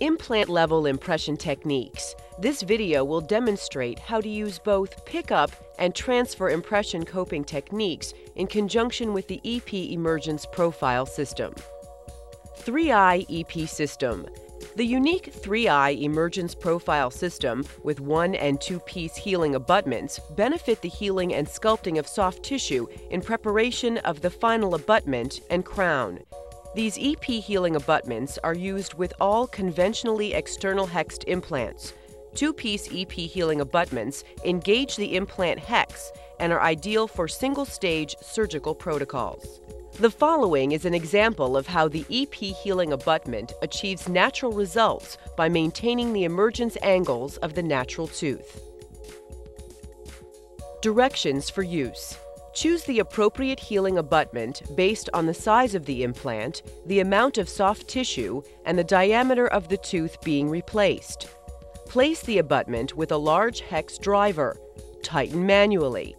Implant-level impression techniques. This video will demonstrate how to use both pick-up and transfer impression coping techniques in conjunction with the EP Emergence Profile System. 3i EP System. The unique 3i Emergence Profile System with 1- and 2-piece healing abutments benefit the healing and sculpting of soft tissue in preparation of the final abutment and crown. These EP healing abutments are used with all conventionally external hexed implants. 2-piece EP healing abutments engage the implant hex and are ideal for single-stage surgical protocols. The following is an example of how the EP healing abutment achieves natural results by maintaining the emergence angles of the natural tooth. Directions for use. Choose the appropriate healing abutment based on the size of the implant, the amount of soft tissue, and the diameter of the tooth being replaced. Place the abutment with a large hex driver. Tighten manually.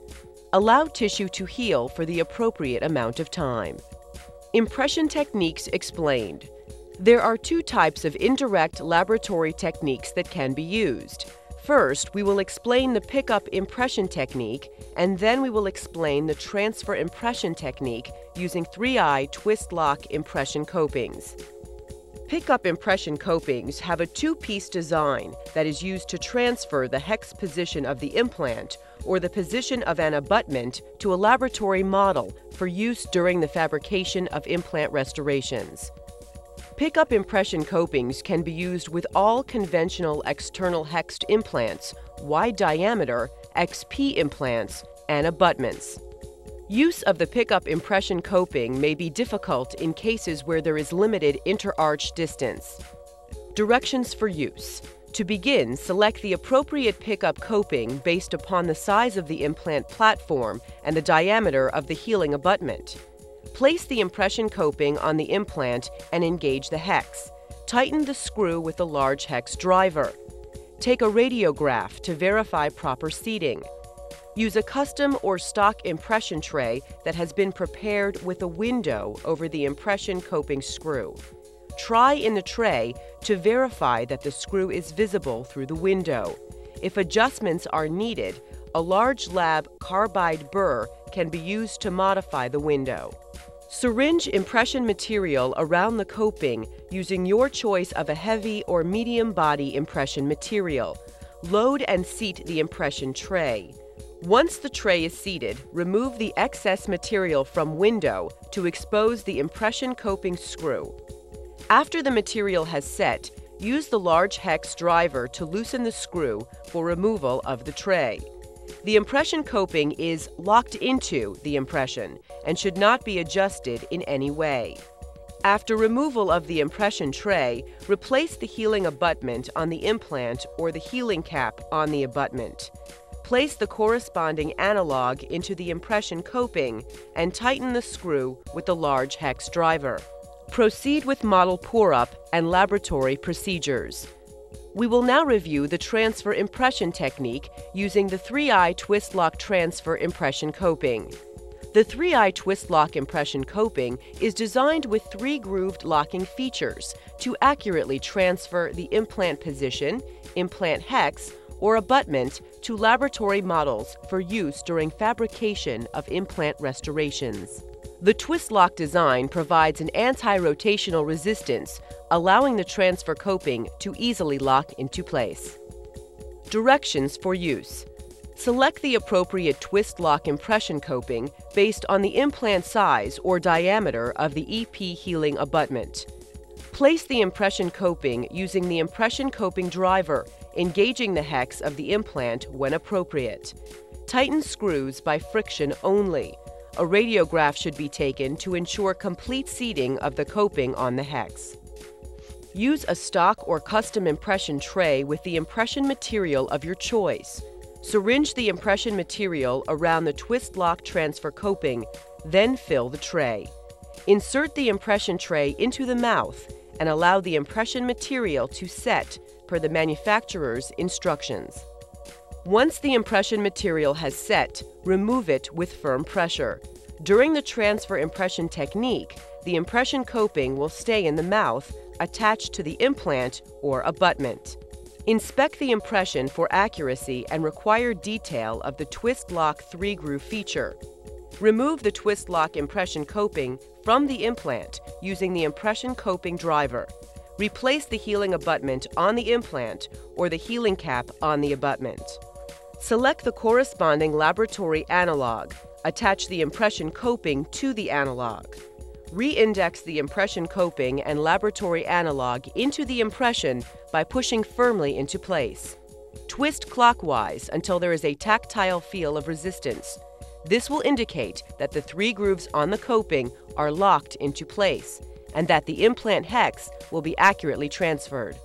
Allow tissue to heal for the appropriate amount of time. Impression techniques explained. There are 2 types of indirect laboratory techniques that can be used. First, we will explain the pick-up impression technique, and then we will explain the transfer impression technique using 3i twist-lock impression copings. Pick-up impression copings have a 2-piece design that is used to transfer the hex position of the implant or the position of an abutment to a laboratory model for use during the fabrication of implant restorations. Pick-up impression copings can be used with all conventional external hexed implants, wide diameter, XP implants, and abutments. Use of the pick-up impression coping may be difficult in cases where there is limited inter-arch distance. Directions for use. To begin, select the appropriate pick-up coping based upon the size of the implant platform and the diameter of the healing abutment. Place the impression coping on the implant and engage the hex. Tighten the screw with the large hex driver. Take a radiograph to verify proper seating. Use a custom or stock impression tray that has been prepared with a window over the impression coping screw. Try in the tray to verify that the screw is visible through the window. If adjustments are needed, a large lab carbide burr can be used to modify the window. Syringe impression material around the coping using your choice of a heavy or medium body impression material. Load and seat the impression tray. Once the tray is seated, remove the excess material from window to expose the impression coping screw. After the material has set, use the large hex driver to loosen the screw for removal of the tray. The impression coping is locked into the impression and should not be adjusted in any way. After removal of the impression tray, replace the healing abutment on the implant or the healing cap on the abutment. Place the corresponding analog into the impression coping and tighten the screw with the large hex driver. Proceed with model pour-up and laboratory procedures. We will now review the transfer impression technique using the 3i twist-lock transfer impression coping. The 3i twist-lock impression coping is designed with 3 grooved locking features to accurately transfer the implant position, implant hex, or abutment to laboratory models for use during fabrication of implant restorations. The twist-lock design provides an anti-rotational resistance, allowing the transfer coping to easily lock into place. Directions for use. Select the appropriate twist-lock impression coping based on the implant size or diameter of the EP healing abutment. Place the impression coping using the impression coping driver, engaging the hex of the implant when appropriate. Tighten screws by friction only. A radiograph should be taken to ensure complete seating of the coping on the hex. Use a stock or custom impression tray with the impression material of your choice. Syringe the impression material around the twist-lock transfer coping, then fill the tray. Insert the impression tray into the mouth and allow the impression material to set per the manufacturer's instructions. Once the impression material has set, remove it with firm pressure. During the transfer impression technique, the impression coping will stay in the mouth, attached to the implant or abutment. Inspect the impression for accuracy and required detail of the twist lock 3-groove feature. Remove the twist lock impression coping from the implant using the impression coping driver. Replace the healing abutment on the implant or the healing cap on the abutment. Select the corresponding laboratory analog. Attach the impression coping to the analog. Re-index the impression coping and laboratory analog into the impression by pushing firmly into place. Twist clockwise until there is a tactile feel of resistance. This will indicate that the 3 grooves on the coping are locked into place and that the implant hex will be accurately transferred.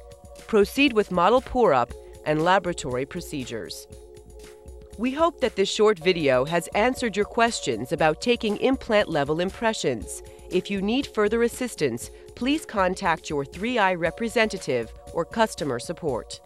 Proceed with model pour-up and laboratory procedures. We hope that this short video has answered your questions about taking implant-level impressions. If you need further assistance, please contact your 3i representative or customer support.